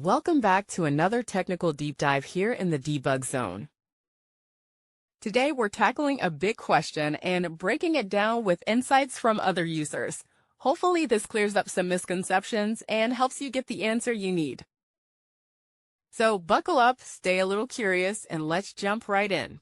Welcome back to another technical deep dive here in the debug zone. Today we're tackling a big question and breaking it down with insights from other users. Hopefully this clears up some misconceptions and helps you get the answer you need. So buckle up, stay a little curious, and let's jump right in.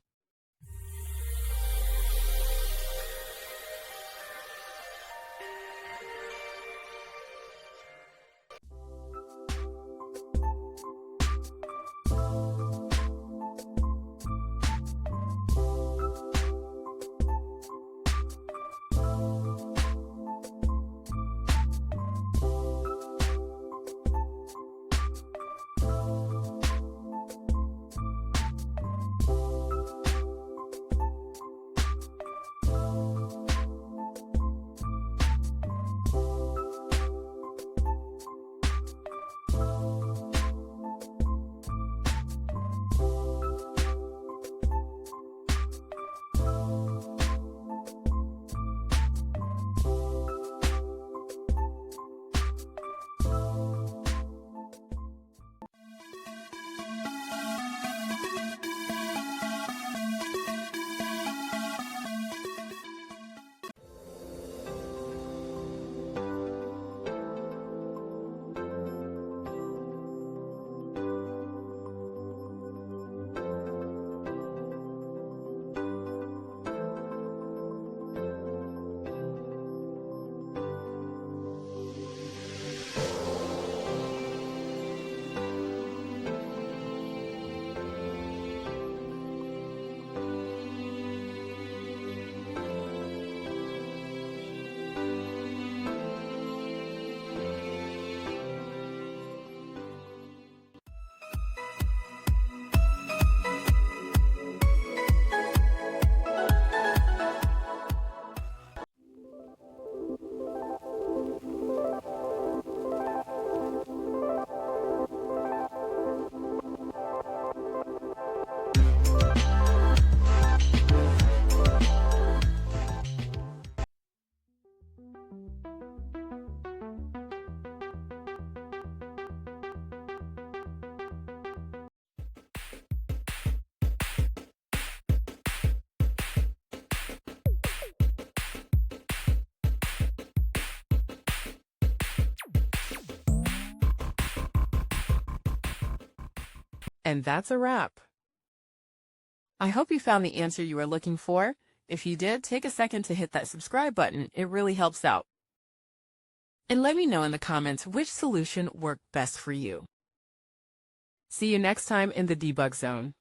And that's a wrap. I hope you found the answer you were looking for. If you did, take a second to hit that subscribe button. It really helps out. And let me know in the comments which solution worked best for you. See you next time in the debug zone.